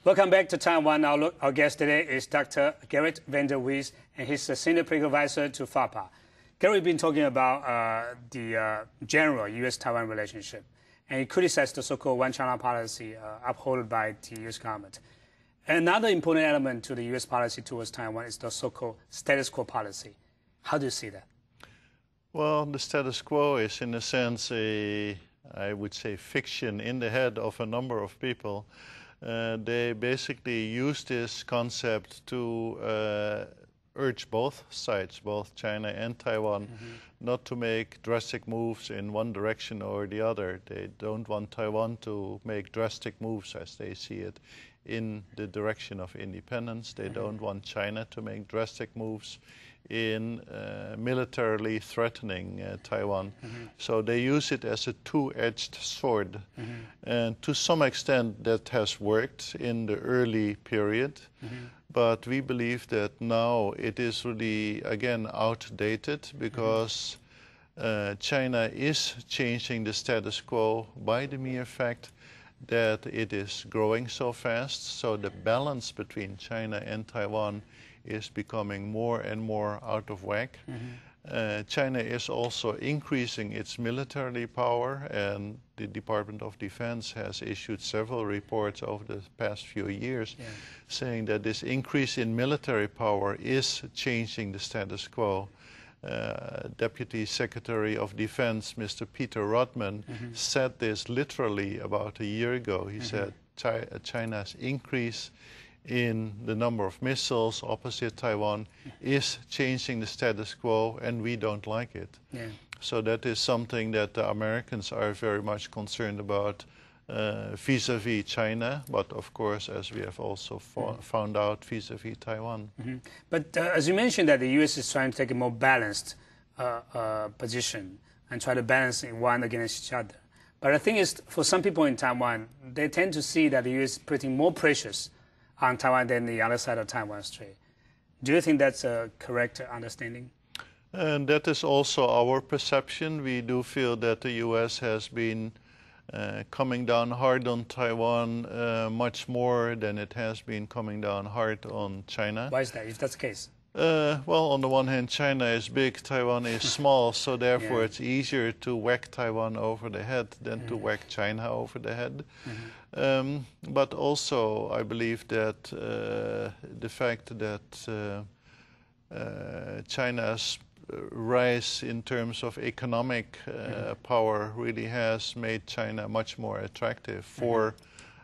Welcome back to Taiwan. Our guest today is Dr. Gerrit van der Wees, and he's a senior political advisor to FAPA. Gerrit, we've been talking about the general U.S.-Taiwan relationship, and he criticized the so-called one-China policy upheld by the U.S. government. Another important element to the U.S. policy towards Taiwan is the so-called status quo policy. How do you see that? Well, the status quo is, in a sense, I would say, fiction in the head of a number of people. They basically use this concept to urge both sides, both China and Taiwan, not to make drastic moves in one direction or the other. They don't want Taiwan to make drastic moves, as they see it, in the direction of independence. They don't want China to make drastic moves in militarily threatening Taiwan. So they use it as a two-edged sword. And to some extent that has worked in the early period. But we believe that now it is really, again, outdated because China is changing the status quo by the mere fact that it is growing so fast. So the balance between China and Taiwan is becoming more and more out of whack. China is also increasing its military power, and the Department of Defense has issued several reports over the past few years saying that this increase in military power is changing the status quo. Deputy Secretary of Defense, Mr. Peter Rodman, said this literally about a year ago. He said China's increase in the number of missiles opposite Taiwan is changing the status quo, and we don't like it. So that is something that the Americans are very much concerned about vis-a-vis China, but of course, as we have also found out, vis-a-vis Taiwan. But as you mentioned that the U.S. is trying to take a more balanced position and try to balance one against each other. But the thing is, for some people in Taiwan, they tend to see that the U.S. is putting more pressures on Taiwan than the other side of Taiwan Strait. Do you think that's a correct understanding? And that is also our perception. We do feel that the U.S. has been coming down hard on Taiwan much more than it has been coming down hard on China. Why is that, if that's the case? Well, on the one hand, China is big, Taiwan is small, so therefore it's easier to whack Taiwan over the head than to whack China over the head. But also, I believe that the fact that China's rise in terms of economic power really has made China much more attractive for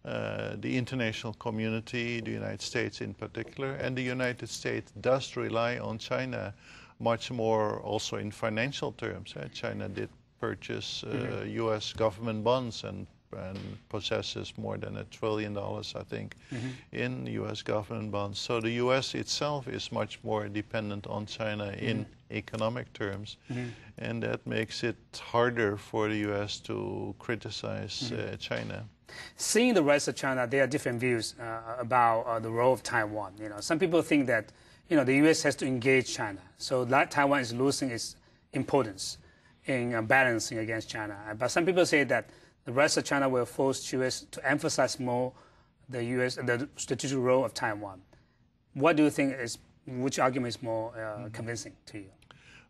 the international community, the United States in particular, and the United States does rely on China much more also in financial terms. China did purchase U.S. government bonds and possesses more than $1 trillion, I think, in U.S. government bonds. So the U.S. itself is much more dependent on China in economic terms, and that makes it harder for the U.S. to criticize China. Seeing the rise of China, there are different views about the role of Taiwan. Some people think that the U.S. has to engage China, so that Taiwan is losing its importance in balancing against China. But some people say that the rise of China will force U.S. to emphasize more the strategic role of Taiwan. What do you think which argument is more convincing to you?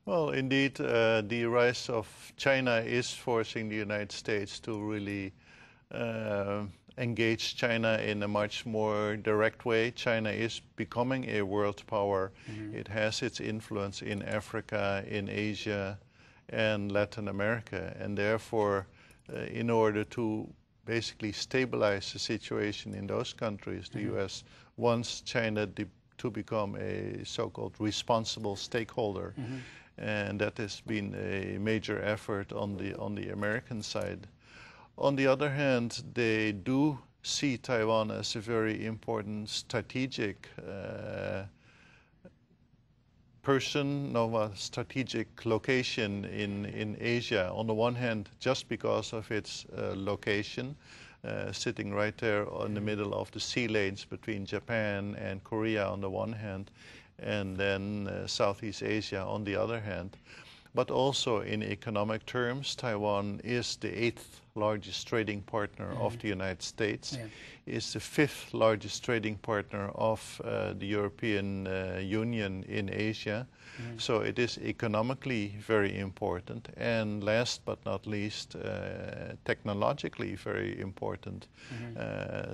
Well, indeed, the rise of China is forcing the United States to really engage China in a much more direct way. China is becoming a world power. It has its influence in Africa, in Asia, and Latin America, and therefore, in order to basically stabilize the situation in those countries, the U.S. wants China to become a so-called responsible stakeholder, and that has been a major effort on the American side. On the other hand, they do see Taiwan as a very important strategic strategic location in Asia. On the one hand, just because of its location, sitting right there in the middle of the sea lanes between Japan and Korea on the one hand, and then Southeast Asia on the other hand. but also in economic terms. Taiwan is the 8th largest trading partner of the United States, is the 5th largest trading partner of the European Union in Asia. So it is economically very important, and last but not least, technologically very important.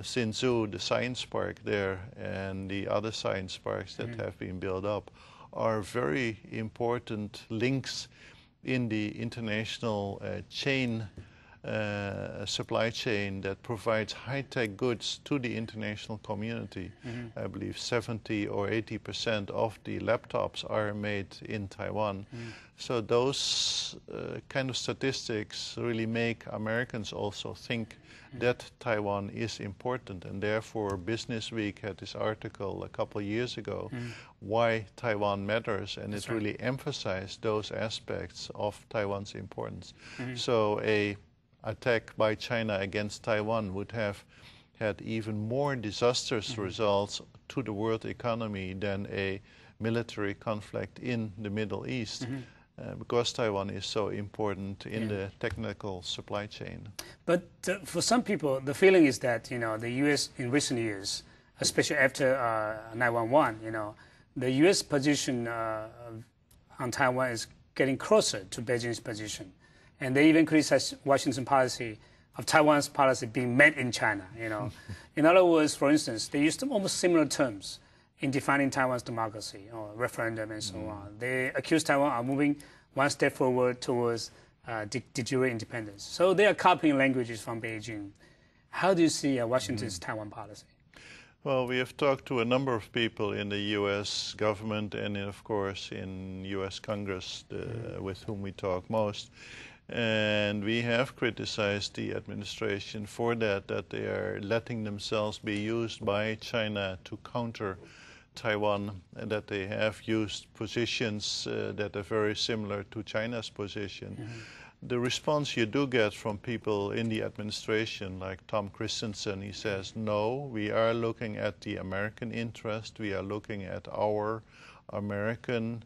Hsinchu, the science park there, and the other science parks that have been built up are very important links in the international supply chain that provides high-tech goods to the international community. I believe 70 or 80% of the laptops are made in Taiwan. So those kind of statistics really make Americans also think that Taiwan is important, and therefore Business Week had this article a couple of years ago, Why Taiwan Matters, and it really emphasized those aspects of Taiwan's importance. So a attack by China against Taiwan would have had even more disastrous results to the world economy than a military conflict in the Middle East. Because Taiwan is so important in the technical supply chain. But for some people, the feeling is that, the U.S. in recent years, especially after 9/11, the U.S. position on Taiwan is getting closer to Beijing's position. And they even criticize Washington's policy of Taiwan's policy being met in China, In other words, for instance, they used almost similar terms in defining Taiwan's democracy or referendum and so on. They accuse Taiwan of moving one step forward towards de jure independence. So they are copying languages from Beijing. How do you see Washington's Taiwan policy? Well, we have talked to a number of people in the U.S. government and, of course, in U.S. Congress, with whom we talk most. And we have criticized the administration for that they are letting themselves be used by China to counter Taiwan, and that they have used positions that are very similar to China's position. The response you do get from people in the administration, like Tom Christensen, he says, no, we are looking at the American interest, we are looking at our American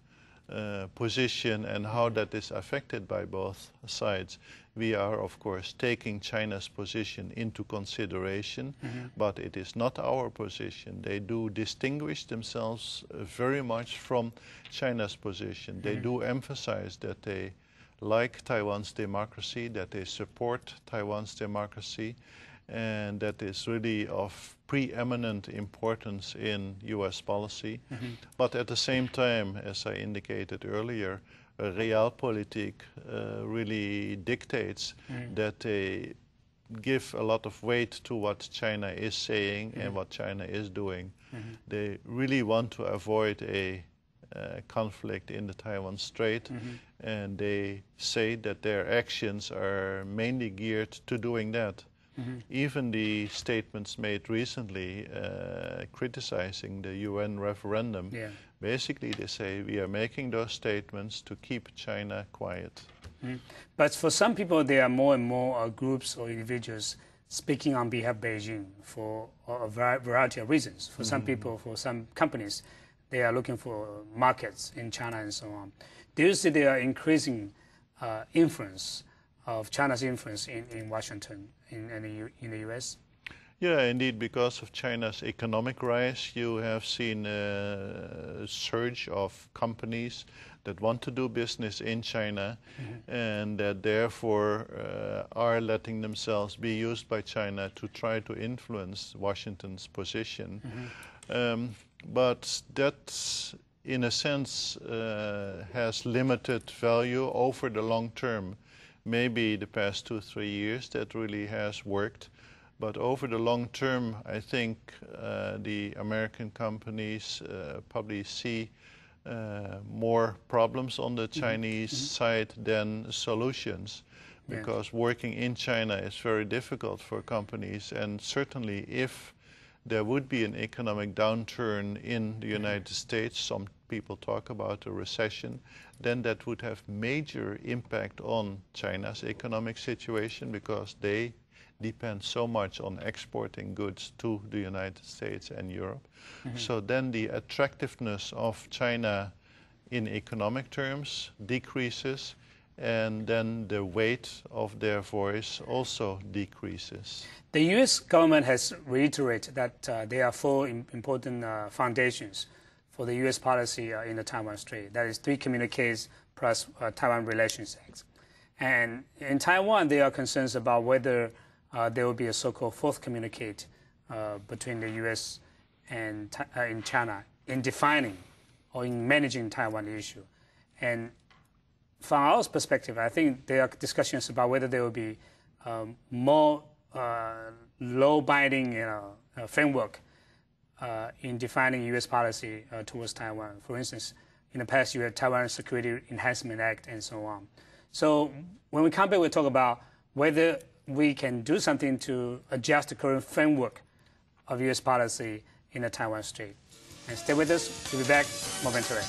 position and how that is affected by both sides. We are, of course, taking China's position into consideration, but it is not our position. They do distinguish themselves very much from China's position. They do emphasize that they like Taiwan's democracy, that they support Taiwan's democracy, and that is really of preeminent importance in U.S. policy. But at the same time, as I indicated earlier, realpolitik really dictates that they give a lot of weight to what China is saying and what China is doing. They really want to avoid a conflict in the Taiwan Strait, and they say that their actions are mainly geared to doing that. Even the statements made recently criticizing the UN referendum, basically they say we are making those statements to keep China quiet. But for some people, there are more and more groups or individuals speaking on behalf of Beijing for a variety of reasons. For some people, for some companies, they are looking for markets in China and so on. Do you see there are increasing influence of China's influence in Washington, in the U.S.? Yeah, indeed, because of China's economic rise, you have seen a surge of companies that want to do business in China and that therefore are letting themselves be used by China to try to influence Washington's position. But that, in a sense, has limited value over the long term. Maybe the past 2-3 years that really has worked. But over the long term, I think the American companies probably see more problems on the Chinese side than solutions. Because working in China is very difficult for companies, and certainly if there would be an economic downturn in the United States, some people talk about a recession, then that would have major impact on China's economic situation because they depend so much on exporting goods to the United States and Europe. So then the attractiveness of China in economic terms decreases, and then the weight of their voice also decreases. The U.S. government has reiterated that there are four important foundations for the U.S. policy in the Taiwan Strait. That is 3 communiques plus Taiwan Relations Act. And in Taiwan, there are concerns about whether there will be a so-called 4th communique between the U.S. and in China in defining or in managing Taiwan issue. And from our perspective, I think there are discussions about whether there will be more law-binding framework in defining U.S. policy towards Taiwan. For instance, in the past, you had Taiwan Security Enhancement Act and so on. So when we come back, we'll talk about whether we can do something to adjust the current framework of U.S. policy in the Taiwan Strait. And stay with us. We'll be back momentarily.